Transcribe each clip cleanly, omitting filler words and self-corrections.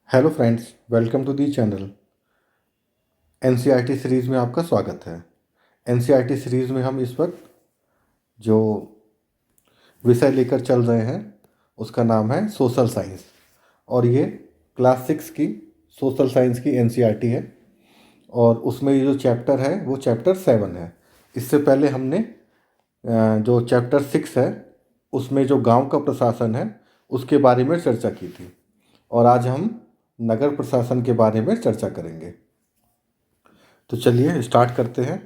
Hello friends, welcome to the channel. NCERT series में आपका स्वागत है। एनसीईआरटी सीरीज़ में हम इस वक्त जो विषय लेकर चल रहे हैं उसका नाम है सोशल साइंस, और ये क्लास 6 की सोशल साइंस की एनसीईआरटी है। और उसमें ये जो चैप्टर है वो चैप्टर 7 है। इससे पहले हमने जो चैप्टर 6 है उसमें जो गांव का प्रशासन है उसके बारे में चर्चा की थी, और आज हम नगर प्रशासन के बारे में चर्चा करेंगे। तो चलिए स्टार्ट करते हैं।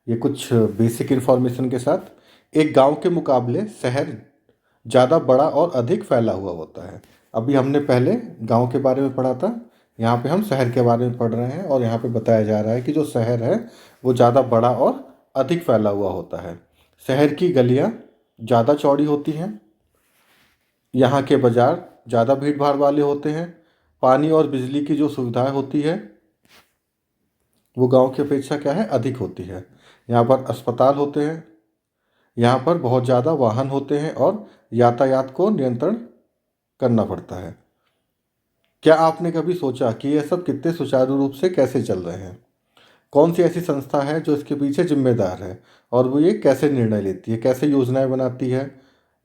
ये कुछ बेसिक इन्फॉर्मेशन के साथ। एक गांव के मुकाबले शहर ज़्यादा बड़ा और अधिक फैला हुआ होता है। अभी हमने पहले गांव के बारे में पढ़ा था, यहाँ पे हम शहर के बारे में पढ़ रहे हैं, और यहाँ पे बताया जा रहा है कि जो शहर है वो ज़्यादा बड़ा और अधिक फैला हुआ होता है। शहर की गलियाँ ज़्यादा चौड़ी होती हैं, यहाँ के बाज़ार ज़्यादा भीड़ भाड़ वाले होते हैं, पानी और बिजली की जो सुविधाएं होती है वो गांव की अपेक्षा क्या है, अधिक होती है। यहाँ पर अस्पताल होते हैं, यहाँ पर बहुत ज़्यादा वाहन होते हैं और यातायात को नियंत्रण करना पड़ता है। क्या आपने कभी सोचा कि ये सब कितने सुचारू रूप से कैसे चल रहे हैं? कौन सी ऐसी संस्था है जो इसके पीछे जिम्मेदार है, और वो ये कैसे निर्णय लेती है, कैसे योजनाएं बनाती है,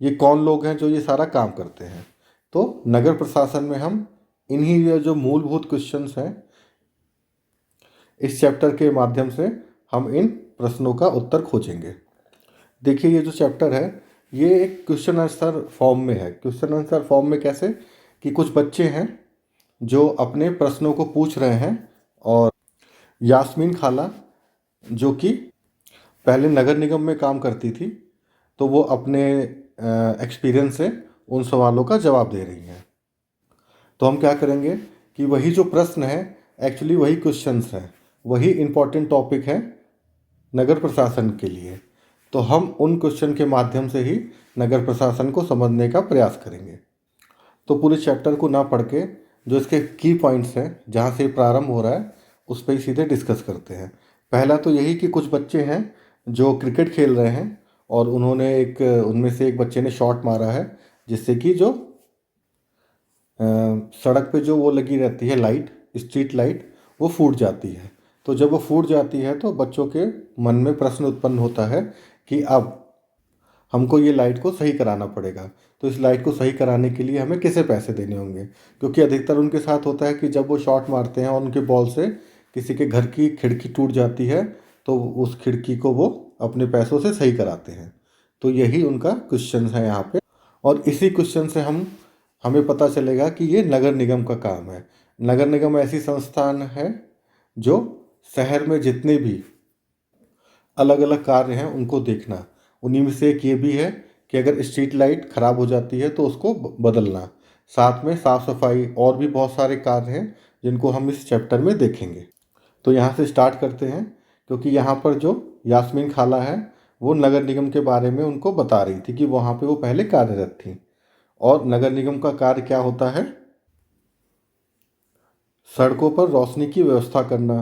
ये कौन लोग हैं जो ये सारा काम करते हैं? तो नगर प्रशासन में हम इन्हीं ये जो मूलभूत क्वेश्चंस हैं, इस चैप्टर के माध्यम से हम इन प्रश्नों का उत्तर खोजेंगे। देखिए, ये जो चैप्टर है ये एक क्वेश्चन आंसर फॉर्म में है। क्वेश्चन आंसर फॉर्म में कैसे कि कुछ बच्चे हैं जो अपने प्रश्नों को पूछ रहे हैं, और यास्मीन खाला जो कि पहले नगर निगम में काम करती थी, तो वो अपने एक्सपीरियंस से उन सवालों का जवाब दे रही हैं। तो हम क्या करेंगे कि वही जो प्रश्न है, एक्चुअली वही क्वेश्चंस हैं, वही इम्पोर्टेंट टॉपिक है नगर प्रशासन के लिए। तो हम उन क्वेश्चन के माध्यम से ही नगर प्रशासन को समझने का प्रयास करेंगे। तो पूरे चैप्टर को ना पढ़ के जो इसके की पॉइंट्स हैं, जहाँ से प्रारंभ हो रहा है, उस पर ही सीधे डिस्कस करते हैं। पहला तो यही कि कुछ बच्चे हैं जो क्रिकेट खेल रहे हैं, और उन्होंने उनमें से एक बच्चे ने शॉट मारा है, जिससे कि जो सड़क पे जो वो लगी रहती है लाइट, स्ट्रीट लाइट, वो फूट जाती है। तो जब वो फूट जाती है तो बच्चों के मन में प्रश्न उत्पन्न होता है कि अब हमको ये लाइट को सही कराना पड़ेगा। तो इस लाइट को सही कराने के लिए हमें किसे पैसे देने होंगे? क्योंकि अधिकतर उनके साथ होता है कि जब वो शॉट मारते हैं और उनके बॉल से किसी के घर की खिड़की टूट जाती है, तो उस खिड़की को वो अपने पैसों से सही कराते हैं। तो यही उनका क्वेश्चन है यहाँ पे, और इसी क्वेश्चन से हमें पता चलेगा कि ये नगर निगम का काम है। नगर निगम ऐसी संस्थान है जो शहर में जितने भी अलग अलग कार्य हैं उनको देखना। उन्हीं में से एक ये भी है कि अगर स्ट्रीट लाइट ख़राब हो जाती है तो उसको बदलना। साथ में साफ़ सफाई और भी बहुत सारे कार्य हैं जिनको हम इस चैप्टर में देखेंगे। तो यहाँ से स्टार्ट करते हैं, क्योंकि यहाँ पर जो यास्मीन खाला है वो नगर निगम के बारे में उनको बता रही थी कि वहाँ पे वो पहले कार्यरत थी। और नगर निगम का कार्य क्या होता है? सड़कों पर रोशनी की व्यवस्था करना,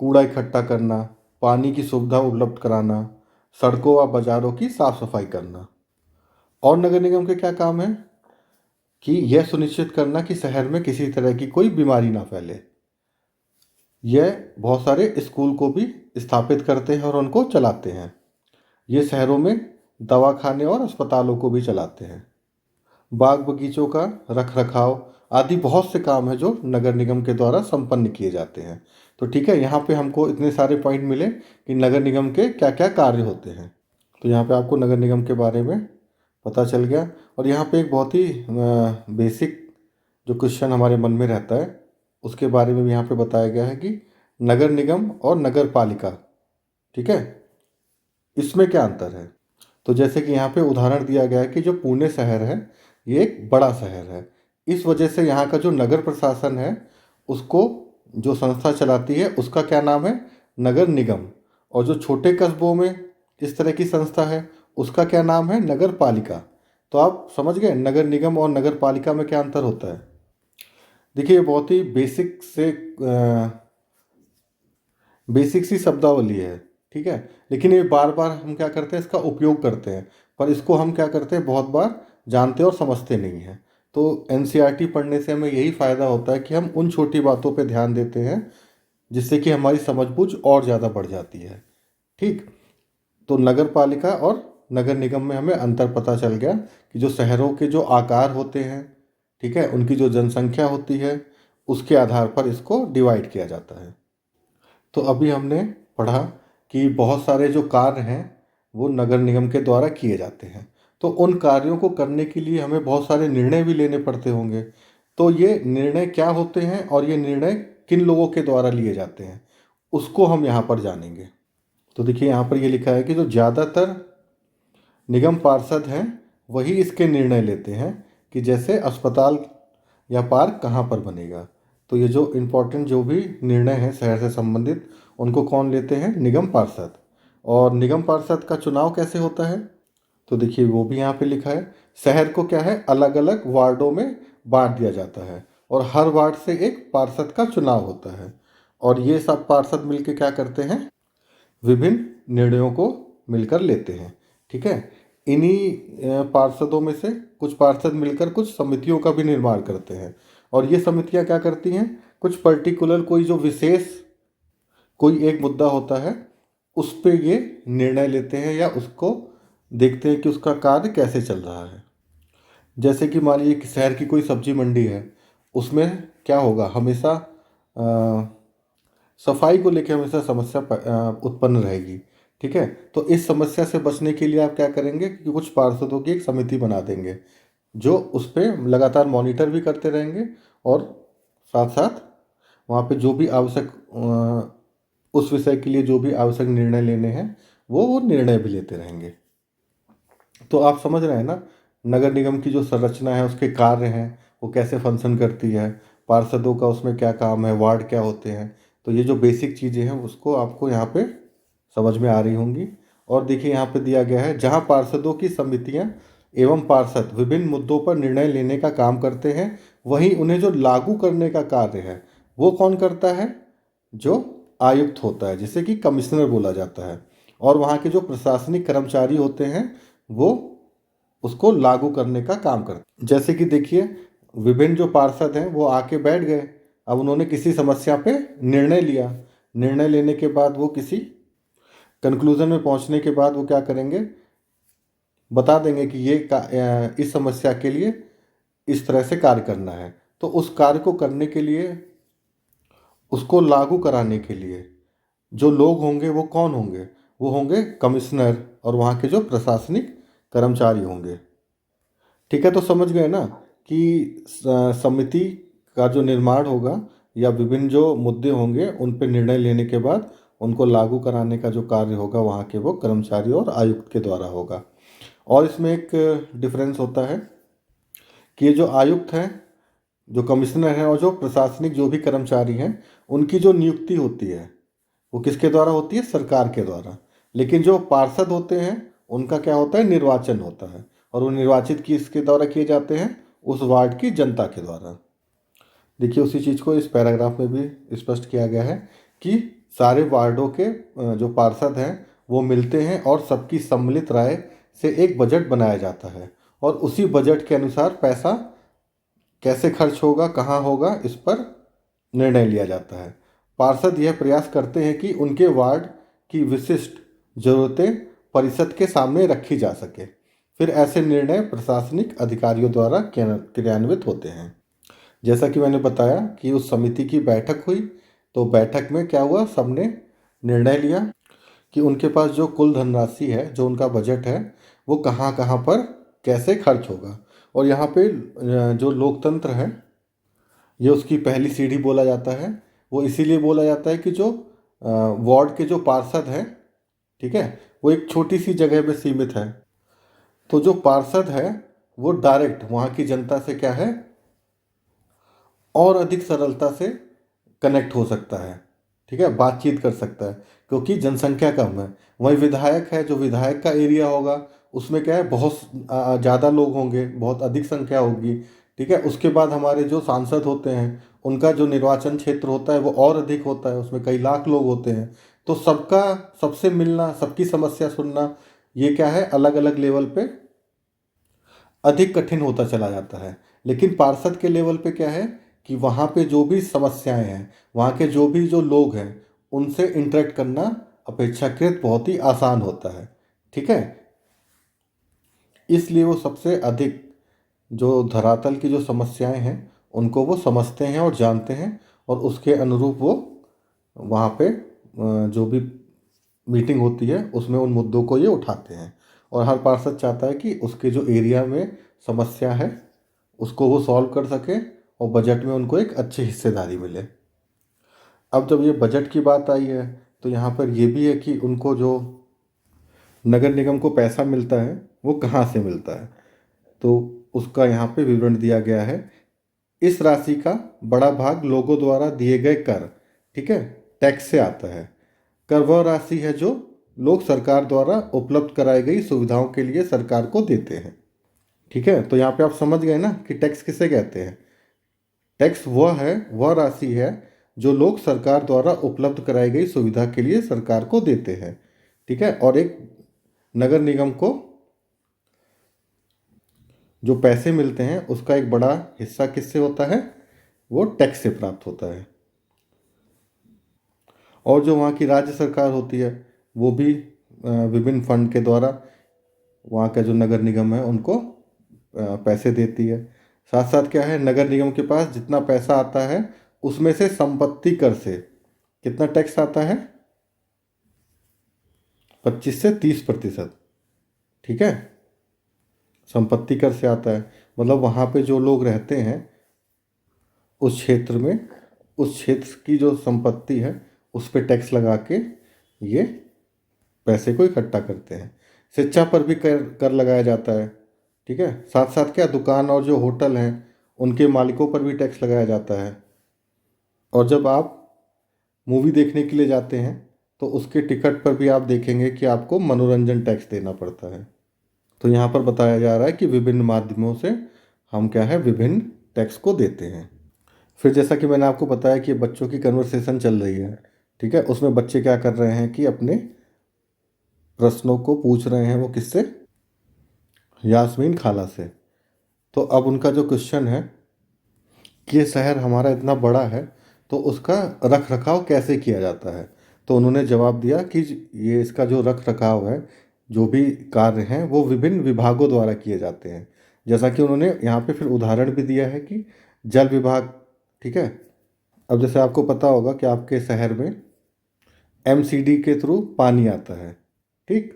कूड़ा इकट्ठा करना, पानी की सुविधा उपलब्ध कराना, सड़कों व बाज़ारों की साफ़ सफाई करना। और नगर निगम के क्या काम है कि यह सुनिश्चित करना कि शहर में किसी तरह की कोई बीमारी ना फैले। यह बहुत सारे स्कूल को भी स्थापित करते हैं और उनको चलाते हैं। ये शहरों में दवाखाने और अस्पतालों को भी चलाते हैं। बाग बगीचों का रख रखाव आदि बहुत से काम है जो नगर निगम के द्वारा संपन्न किए जाते हैं। तो ठीक है, यहाँ पे हमको इतने सारे पॉइंट मिले कि नगर निगम के क्या क्या कार्य होते हैं। तो यहाँ पे आपको नगर निगम के बारे में पता चल गया। और यहाँ पे एक बहुत ही बेसिक जो क्वेश्चन हमारे मन में रहता है उसके बारे में भी यहाँ पे बताया गया है कि नगर निगम और नगर पालिका, ठीक है, इसमें क्या अंतर है? तो जैसे कि यहाँ पे उदाहरण दिया गया है कि जो पुणे शहर है ये एक बड़ा शहर है। इस वजह से यहाँ का जो नगर प्रशासन है उसको जो संस्था चलाती है उसका क्या नाम है? नगर निगम। और जो छोटे कस्बों में इस तरह की संस्था है उसका क्या नाम है? नगर पालिका। तो आप समझ गए नगर निगम और नगर पालिका में क्या अंतर होता है। देखिए, ये बहुत ही बेसिक सी शब्दावली है, ठीक है, लेकिन ये बार बार हम क्या करते हैं, इसका उपयोग करते हैं, पर इसको हम क्या करते हैं, बहुत बार जानते और समझते नहीं हैं। तो एनसीईआरटी पढ़ने से हमें यही फ़ायदा होता है कि हम उन छोटी बातों पे ध्यान देते हैं जिससे कि हमारी समझ-बूझ और ज़्यादा बढ़ जाती है। ठीक? तो नगर पालिका और नगर निगम में हमें अंतर पता चल गया कि जो शहरों के जो आकार होते हैं, ठीक है, उनकी जो जनसंख्या होती है, उसके आधार पर इसको डिवाइड किया जाता है। तो अभी हमने पढ़ा कि बहुत सारे जो कार्य हैं वो नगर निगम के द्वारा किए जाते हैं। तो उन कार्यों को करने के लिए हमें बहुत सारे निर्णय भी लेने पड़ते होंगे। तो ये निर्णय क्या होते हैं और ये निर्णय किन लोगों के द्वारा लिए जाते हैं, उसको हम यहाँ पर जानेंगे। तो देखिए यहाँ पर ये लिखा है कि जो ज़्यादातर निगम पार्षद हैं वही इसके निर्णय लेते हैं कि जैसे अस्पताल या पार्क कहाँ पर बनेगा। तो ये जो इम्पोर्टेंट जो भी निर्णय हैं शहर से संबंधित, उनको कौन लेते हैं? निगम पार्षद। और निगम पार्षद का चुनाव कैसे होता है? तो देखिए वो भी यहाँ पे लिखा है। शहर को क्या है, अलग अलग वार्डों में बांट दिया जाता है और हर वार्ड से एक पार्षद का चुनाव होता है और ये सब पार्षद मिलके क्या करते हैं? विभिन्न निर्णयों को मिलकर लेते हैं। ठीक है, इन्हीं पार्षदों में से कुछ पार्षद मिलकर कुछ समितियों का भी निर्माण करते हैं और ये समितियां क्या करती हैं? कुछ पर्टिकुलर कोई जो विशेष कोई एक मुद्दा होता है उस पे ये निर्णय लेते हैं या उसको देखते हैं कि उसका कार्य कैसे चल रहा है। जैसे कि मान लीजिए कि शहर की कोई सब्जी मंडी है, उसमें क्या होगा, हमेशा सफाई को लेकर हमेशा समस्या उत्पन्न रहेगी। ठीक है, तो इस समस्या से बचने के लिए आप क्या करेंगे कि कुछ पार्षदों की एक समिति बना देंगे जो उस पर लगातार मॉनिटर भी करते रहेंगे और साथ साथ वहाँ पे जो भी आवश्यक उस विषय के लिए जो भी आवश्यक निर्णय लेने हैं वो निर्णय भी लेते रहेंगे। तो आप समझ रहे हैं ना, नगर निगम की जो संरचना है, उसके कार्य हैं, वो कैसे फंक्शन करती है, पार्षदों का उसमें क्या काम है, वार्ड क्या होते हैं। तो ये जो बेसिक चीज़ें हैं उसको आपको यहाँ पे समझ में आ रही होंगी। और देखिए यहाँ पे दिया गया है, जहाँ पार्षदों की समितियाँ एवं पार्षद विभिन्न मुद्दों पर निर्णय लेने का काम करते हैं, वहीं उन्हें जो लागू करने का कार्य है वो कौन करता है? जो आयुक्त होता है, जिसे कि कमिश्नर बोला जाता है। और वहाँ के जो प्रशासनिक कर्मचारी होते हैं वो उसको लागू करने का काम करते हैं। जैसे कि देखिए विभिन्न जो पार्षद हैं वो आके बैठ गए, अब उन्होंने किसी समस्या पे निर्णय लिया, निर्णय लेने के बाद वो किसी कंक्लूजन में पहुंचने के बाद वो क्या करेंगे, बता देंगे कि इस समस्या के लिए इस तरह से कार्य करना है। तो उस कार्य को करने के लिए, उसको लागू कराने के लिए जो लोग होंगे वो कौन होंगे? वो होंगे कमिश्नर और वहाँ के जो प्रशासनिक कर्मचारी होंगे। ठीक है, तो समझ गए ना कि समिति का जो निर्माण होगा या विभिन्न जो मुद्दे होंगे उन पर निर्णय लेने के बाद उनको लागू कराने का जो कार्य होगा वहाँ के वो कर्मचारी और आयुक्त के द्वारा होगा। और इसमें एक डिफरेंस होता है कि ये जो आयुक्त हैं, जो कमिश्नर हैं और जो प्रशासनिक जो भी कर्मचारी हैं, उनकी जो नियुक्ति होती है वो किसके द्वारा होती है? सरकार के द्वारा। लेकिन जो पार्षद होते हैं उनका क्या होता है? निर्वाचन होता है और वो निर्वाचित किसके द्वारा किए जाते हैं? उस वार्ड की जनता के द्वारा। देखिए उसी चीज़ को इस पैराग्राफ में भी स्पष्ट किया गया है कि सारे वार्डों के जो पार्षद हैं वो मिलते हैं और सबकी सम्मिलित राय से एक बजट बनाया जाता है और उसी बजट के अनुसार पैसा कैसे खर्च होगा, कहाँ होगा, इस पर निर्णय लिया जाता है। पार्षद यह प्रयास करते हैं कि उनके वार्ड की विशिष्ट जरूरतें परिषद के सामने रखी जा सके। फिर ऐसे निर्णय प्रशासनिक अधिकारियों द्वारा क्रियान्वित होते हैं। जैसा कि मैंने बताया कि उस समिति की बैठक हुई, तो बैठक में क्या हुआ, सबने निर्णय लिया कि उनके पास जो कुल धनराशि है, जो उनका बजट है, वो कहाँ कहाँ पर कैसे खर्च होगा। और यहाँ पे जो लोकतंत्र है ये उसकी पहली सीढ़ी बोला जाता है। वो इसीलिए बोला जाता है कि जो वार्ड के जो पार्षद हैं, ठीक है, वो एक छोटी सी जगह में सीमित है। तो जो पार्षद है वो डायरेक्ट वहाँ की जनता से क्या है, और अधिक सरलता से कनेक्ट हो सकता है। ठीक है, बातचीत कर सकता है क्योंकि जनसंख्या कम है। वहीं विधायक है, जो विधायक का एरिया होगा उसमें क्या है, बहुत ज़्यादा लोग होंगे, बहुत अधिक संख्या होगी। ठीक है, उसके बाद हमारे जो सांसद होते हैं उनका जो निर्वाचन क्षेत्र होता है वो और अधिक होता है, उसमें कई लाख लोग होते हैं। तो सबका सबसे मिलना, सबकी समस्या सुनना, ये क्या है, अलग अलग लेवल पे अधिक कठिन होता चला जाता है। लेकिन पार्षद के लेवल पे क्या है कि वहाँ पे जो भी समस्याएं हैं, वहाँ के जो लोग हैं, उनसे इंटरेक्ट करना अपेक्षाकृत बहुत ही आसान होता है। ठीक है, इसलिए वो सबसे अधिक जो धरातल की जो समस्याएं हैं उनको वो समझते हैं और जानते हैं, और उसके अनुरूप वो वहाँ पे जो भी मीटिंग होती है उसमें उन मुद्दों को ये उठाते हैं। और हर पार्षद चाहता है कि उसके जो एरिया में समस्या है उसको वो सॉल्व कर सके और बजट में उनको एक अच्छी हिस्सेदारी मिले। अब जब ये बजट की बात आई है तो यहाँ पर ये भी है कि उनको जो नगर निगम को पैसा मिलता है वो कहाँ से मिलता है, तो उसका यहाँ पे विवरण दिया गया है। इस राशि का बड़ा भाग लोगों द्वारा दिए गए कर, ठीक है, टैक्स से आता है। कर वह राशि है जो लोग सरकार द्वारा उपलब्ध कराई गई सुविधाओं के लिए सरकार को देते हैं। ठीक है, तो यहाँ पे आप समझ गए ना कि टैक्स किसे कहते हैं। टैक्स वह राशि है जो लोग सरकार द्वारा उपलब्ध कराई गई सुविधा के लिए सरकार को देते हैं। ठीक है, और एक नगर निगम को जो पैसे मिलते हैं उसका एक बड़ा हिस्सा किससे होता है, वो टैक्स से प्राप्त होता है। और जो वहाँ की राज्य सरकार होती है वो भी विभिन्न फंड के द्वारा वहाँ का जो नगर निगम है उनको पैसे देती है। साथ साथ क्या है, नगर निगम के पास जितना पैसा आता है उसमें से संपत्ति कर से कितना टैक्स आता है, 25 से 30%। ठीक है, संपत्ति कर से आता है। मतलब वहाँ पे जो लोग रहते हैं उस क्षेत्र में, उस क्षेत्र की जो संपत्ति है उस पर टैक्स लगा के ये पैसे को इकट्ठा करते हैं। शिक्षा पर भी कर लगाया जाता है। ठीक है, साथ साथ क्या, दुकान और जो होटल हैं उनके मालिकों पर भी टैक्स लगाया जाता है। और जब आप मूवी देखने के लिए जाते हैं तो उसके टिकट पर भी आप देखेंगे कि आपको मनोरंजन टैक्स देना पड़ता है। तो यहाँ पर बताया जा रहा है कि विभिन्न माध्यमों से हम क्या है, विभिन्न टैक्स को देते हैं। फिर जैसा कि मैंने आपको बताया कि बच्चों की कन्वर्सेशन चल रही है, ठीक है, उसमें बच्चे क्या कर रहे हैं कि अपने प्रश्नों को पूछ रहे हैं, वो किससे, यास्मीन खाला से। तो अब उनका जो क्वेश्चन है कि ये शहर हमारा इतना बड़ा है तो उसका रख रखाव कैसे किया जाता है, तो उन्होंने जवाब दिया कि ये इसका जो रख रखाव है, जो भी कार्य हैं वो विभिन्न विभागों द्वारा किए जाते हैं। जैसा कि उन्होंने यहाँ पे फिर उदाहरण भी दिया है कि जल विभाग। ठीक है, अब जैसे आपको पता होगा कि आपके शहर में एमसीडी के थ्रू पानी आता है। ठीक,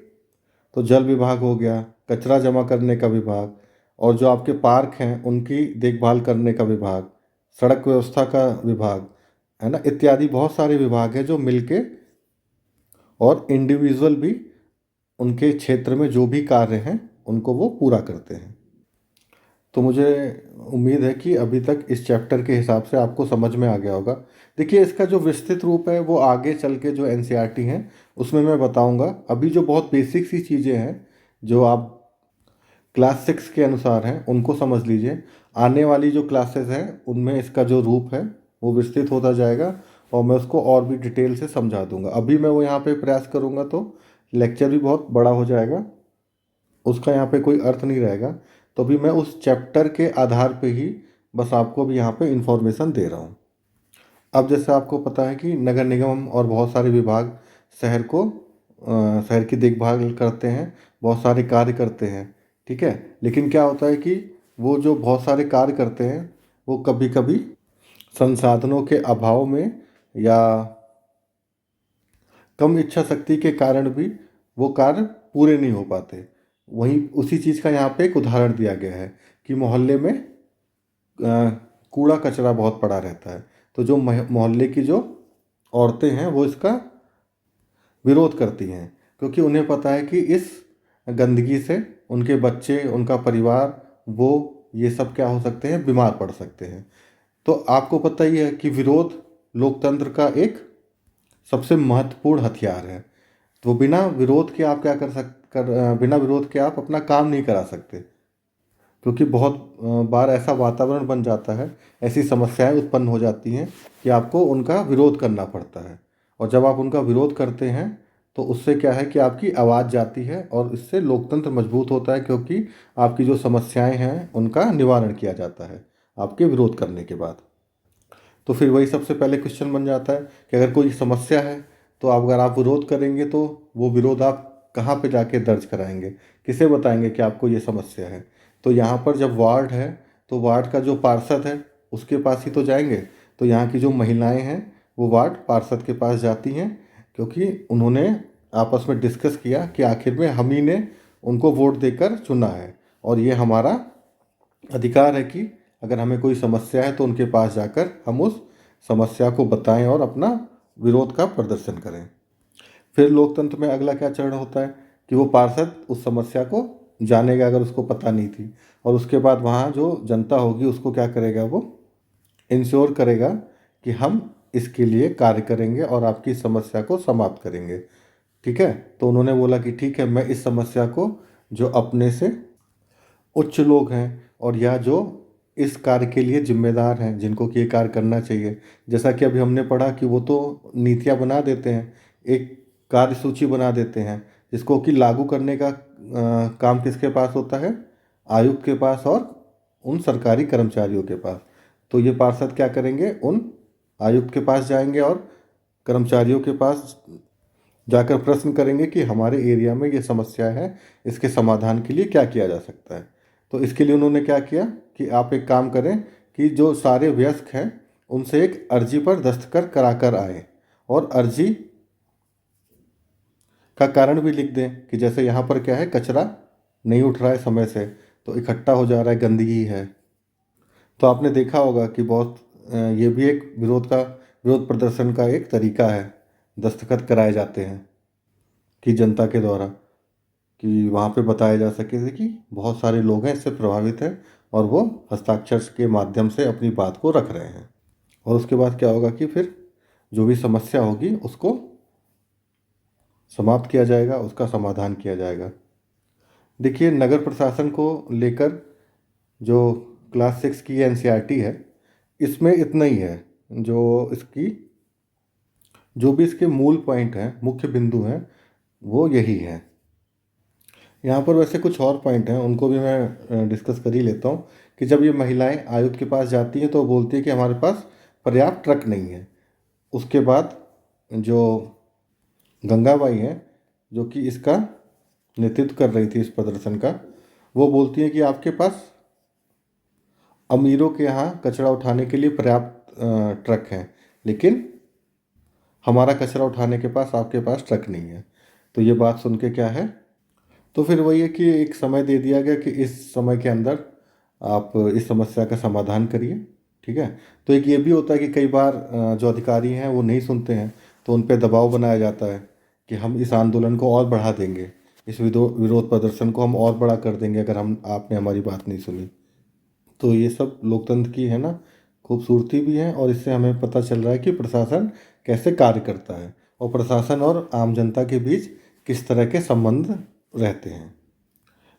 तो जल विभाग हो गया, कचरा जमा करने का विभाग, और जो आपके पार्क हैं उनकी देखभाल करने का विभाग, सड़क व्यवस्था का विभाग, है ना, इत्यादि बहुत सारे विभाग हैं जो मिलके और इंडिविजुअल भी उनके क्षेत्र में जो भी कार्य हैं उनको वो पूरा करते हैं। तो मुझे उम्मीद है कि अभी तक इस चैप्टर के हिसाब से आपको समझ में आ गया होगा। देखिए, इसका जो विस्तृत रूप है वो आगे चल के जो एनसीईआरटी हैं उसमें मैं बताऊंगा। अभी जो बहुत बेसिक सी चीज़ें हैं जो आप क्लास 6 के अनुसार हैं उनको समझ लीजिए। आने वाली जो क्लासेस हैं उनमें इसका जो रूप है वो विस्तृत होता जाएगा और मैं उसको और भी डिटेल से समझा दूंगा। अभी मैं वो यहाँ पे प्रयास करूँगा तो लेक्चर भी बहुत बड़ा हो जाएगा, उसका यहाँ पे कोई अर्थ नहीं रहेगा। तो अभी मैं उस चैप्टर के आधार पे ही बस आपको भी यहाँ पे इंफॉर्मेशन दे रहा हूँ। अब जैसे आपको पता है कि नगर निगम और बहुत सारे विभाग शहर की देखभाल करते हैं, बहुत सारे कार्य करते हैं। ठीक है, लेकिन क्या होता है कि वो जो बहुत सारे कार्य करते हैं वो कभी कभी संसाधनों के अभाव में या कम इच्छा शक्ति के कारण भी वो कार्य पूरे नहीं हो पाते। वहीं उसी चीज़ का यहाँ पे एक उदाहरण दिया गया है कि मोहल्ले में कूड़ा कचरा बहुत पड़ा रहता है, तो जो मोहल्ले की जो औरतें हैं वो इसका विरोध करती हैं, क्योंकि उन्हें पता है कि इस गंदगी से उनके बच्चे, उनका परिवार, वो ये सब क्या हो सकते हैं, बीमार पड़ सकते हैं। तो आपको पता ही है कि विरोध लोकतंत्र का एक सबसे महत्वपूर्ण हथियार है। तो बिना विरोध के आप क्या बिना विरोध के आप अपना काम नहीं करा सकते, क्योंकि बहुत बार ऐसा वातावरण बन जाता है, ऐसी समस्याएं उत्पन्न हो जाती हैं कि आपको उनका विरोध करना पड़ता है। और जब आप उनका विरोध करते हैं तो उससे क्या है कि आपकी आवाज़ जाती है और इससे लोकतंत्र मजबूत होता है, क्योंकि आपकी जो समस्याएं हैं उनका निवारण किया जाता है आपके विरोध करने के बाद। तो फिर वही सबसे पहले क्वेश्चन बन जाता है कि अगर कोई समस्या है तो अगर आप विरोध करेंगे तो वो विरोध आप कहाँ पे जाके दर्ज कराएंगे, किसे बताएंगे कि आपको ये समस्या है। तो यहाँ पर जब वार्ड है तो वार्ड का जो पार्षद है उसके पास ही तो जाएंगे। तो यहाँ की जो महिलाएं हैं वो वार्ड पार्षद के पास जाती हैं, क्योंकि उन्होंने आपस में डिस्कस किया कि आखिर में हम ही ने उनको वोट देकर चुना है और ये हमारा अधिकार है कि अगर हमें कोई समस्या है तो उनके पास जाकर हम उस समस्या को बताएं और अपना विरोध का प्रदर्शन करें। फिर लोकतंत्र में अगला क्या चरण होता है कि वो पार्षद उस समस्या को जानेगा अगर उसको पता नहीं थी, और उसके बाद वहाँ जो जनता होगी उसको क्या करेगा, वो इंश्योर करेगा कि हम इसके लिए कार्य करेंगे और आपकी समस्या को समाप्त करेंगे। ठीक है, तो उन्होंने बोला कि ठीक है, मैं इस समस्या को जो अपने से उच्च लोग हैं और या जो इस कार्य के लिए जिम्मेदार हैं, जिनको कि ये कार्य करना चाहिए, जैसा कि अभी हमने पढ़ा कि वो तो नीतियाँ बना देते हैं, एक कार्य सूची बना देते हैं जिसको कि लागू करने का काम किसके पास होता है, आयुक्त के पास और उन सरकारी कर्मचारियों के पास। तो ये पार्षद क्या करेंगे, उन आयुक्त के पास जाएंगे और कर्मचारियों के पास जाकर प्रश्न करेंगे कि हमारे एरिया में ये समस्या है, इसके समाधान के लिए क्या किया जा सकता है। तो इसके लिए उन्होंने क्या किया कि आप एक काम करें कि जो सारे वयस्क हैं उनसे एक अर्जी पर दस्तखत कराकर आए और अर्जी का कारण भी लिख दें कि जैसे यहाँ पर क्या है, कचरा नहीं उठ रहा है समय से, तो इकट्ठा हो जा रहा है, गंदगी है। तो आपने देखा होगा कि बहुत ये भी एक विरोध प्रदर्शन का एक तरीका है, दस्तखत कराए जाते हैं कि जनता के द्वारा, कि वहाँ पे बताया जा सके कि बहुत सारे लोग हैं इससे प्रभावित हैं और वो हस्ताक्षर के माध्यम से अपनी बात को रख रहे हैं। और उसके बाद क्या होगा कि फिर जो भी समस्या होगी उसको समाप्त किया जाएगा, उसका समाधान किया जाएगा। देखिए, नगर प्रशासन को लेकर जो क्लास 6 की एनसीईआरटी है इसमें इतना ही है। जो भी इसके मूल पॉइंट हैं, मुख्य बिंदु हैं, वो यही है। यहाँ पर वैसे कुछ और पॉइंट हैं, उनको भी मैं डिस्कस कर ही लेता हूँ कि जब ये महिलाएं आयुक्त के पास जाती हैं तो बोलती है कि हमारे पास पर्याप्त ट्रक नहीं है। उसके बाद जो गंगाबाई हैं, जो कि इसका नेतृत्व कर रही थी इस प्रदर्शन का, वो बोलती हैं कि आपके पास अमीरों के यहाँ कचरा उठाने के लिए पर्याप्त ट्रक हैं, लेकिन हमारा कचरा उठाने के पास आपके पास ट्रक नहीं है। तो ये बात सुन के क्या है, तो फिर वही है कि एक समय दे दिया गया कि इस समय के अंदर आप इस समस्या का समाधान करिए। ठीक है, तो एक ये भी होता है कि कई बार जो अधिकारी हैं वो नहीं सुनते हैं, तो उन पर दबाव बनाया जाता है कि हम इस आंदोलन को और बढ़ा देंगे, इस विरोध प्रदर्शन को हम और बड़ा कर देंगे अगर आपने हमारी बात नहीं सुनी। तो ये सब लोकतंत्र की है ना खूबसूरती भी है, और इससे हमें पता चल रहा है कि प्रशासन कैसे कार्य करता है और प्रशासन और आम जनता के बीच किस तरह के संबंध रहते हैं।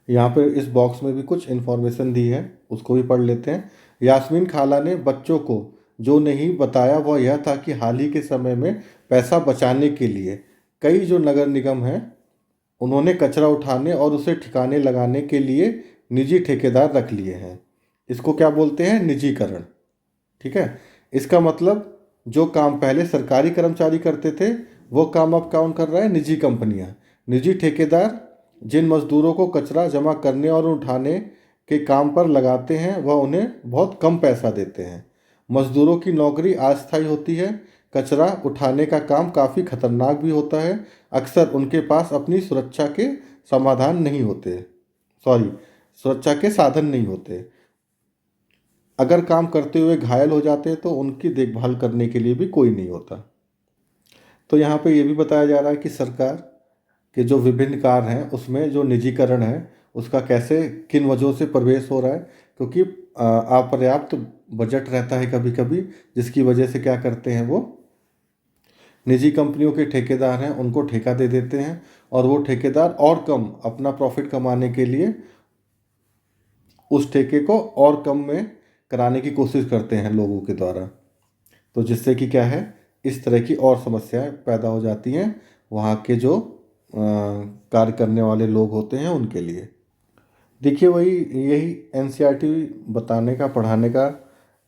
यहाँ पे इस बॉक्स में भी कुछ इन्फॉर्मेशन दी है, उसको भी पढ़ लेते हैं। यास्मीन खाला ने बच्चों को जो नहीं बताया वह यह था कि हाल ही के समय में पैसा बचाने के लिए कई जो नगर निगम हैं उन्होंने कचरा उठाने और उसे ठिकाने लगाने के लिए निजी ठेकेदार रख लिए हैं। इसको क्या बोलते हैं, निजीकरण। ठीक है, इसका मतलब जो काम पहले सरकारी कर्मचारी करते थे वो काम अब कौन कर रहा है, निजी कंपनियां, निजी ठेकेदार जिन मजदूरों को कचरा जमा करने और उठाने के काम पर लगाते हैं वह उन्हें बहुत कम पैसा देते हैं। मजदूरों की नौकरी अस्थायी होती है। कचरा उठाने का काम काफ़ी खतरनाक भी होता है। अक्सर उनके पास अपनी सुरक्षा के समाधान नहीं होते, सुरक्षा के साधन नहीं होते। अगर काम करते हुए घायल हो जाते तो उनकी देखभाल करने के लिए भी कोई नहीं होता। तो यहाँ पे ये भी बताया जा रहा है कि सरकार के जो विभिन्न कार्य हैं उसमें जो निजीकरण है उसका कैसे किन वजहों से प्रवेश हो रहा है, क्योंकि अपर्याप्त बजट रहता है कभी कभी, जिसकी वजह से क्या करते हैं वो निजी कंपनियों के ठेकेदार हैं उनको ठेका दे देते हैं, और वो ठेकेदार और कम अपना प्रॉफिट कमाने के लिए उस ठेके को और कम में कराने की कोशिश करते हैं लोगों के द्वारा। तो जिससे कि क्या है, इस तरह की और समस्याएं पैदा हो जाती हैं वहाँ के जो कार्य करने वाले लोग होते हैं उनके लिए। देखिए वही यही एनसीईआरटी बताने का, पढ़ाने का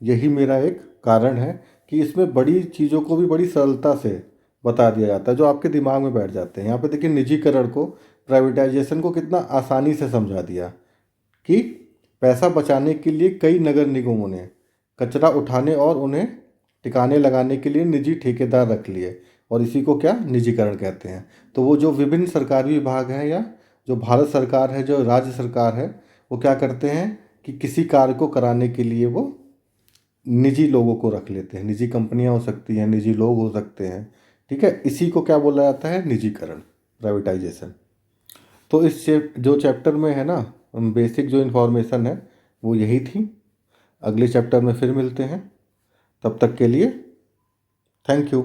यही मेरा एक कारण है कि इसमें बड़ी चीज़ों को भी बड़ी सरलता से बता दिया जाता है जो आपके दिमाग में बैठ जाते हैं। यहाँ पे देखिए निजीकरण को, प्राइवेटाइजेशन को कितना आसानी से समझा दिया कि पैसा बचाने के लिए कई नगर निगमों ने कचरा उठाने और उन्हें ठिकाने लगाने के लिए निजी ठेकेदार रख लिए, और इसी को क्या निजीकरण कहते हैं। तो वो जो विभिन्न सरकारी विभाग हैं या जो भारत सरकार है, जो राज्य सरकार है, वो क्या करते हैं कि किसी कार्य को कराने के लिए वो निजी लोगों को रख लेते हैं। निजी कंपनियां हो सकती हैं, निजी लोग हो सकते हैं, ठीक है। इसी को क्या बोला जाता है, निजीकरण, प्राइवेटाइजेशन। तो इस जो चैप्टर में है ना, बेसिक जो इन्फॉर्मेशन है वो यही थी। अगले चैप्टर में फिर मिलते हैं, तब तक के लिए थैंक यू।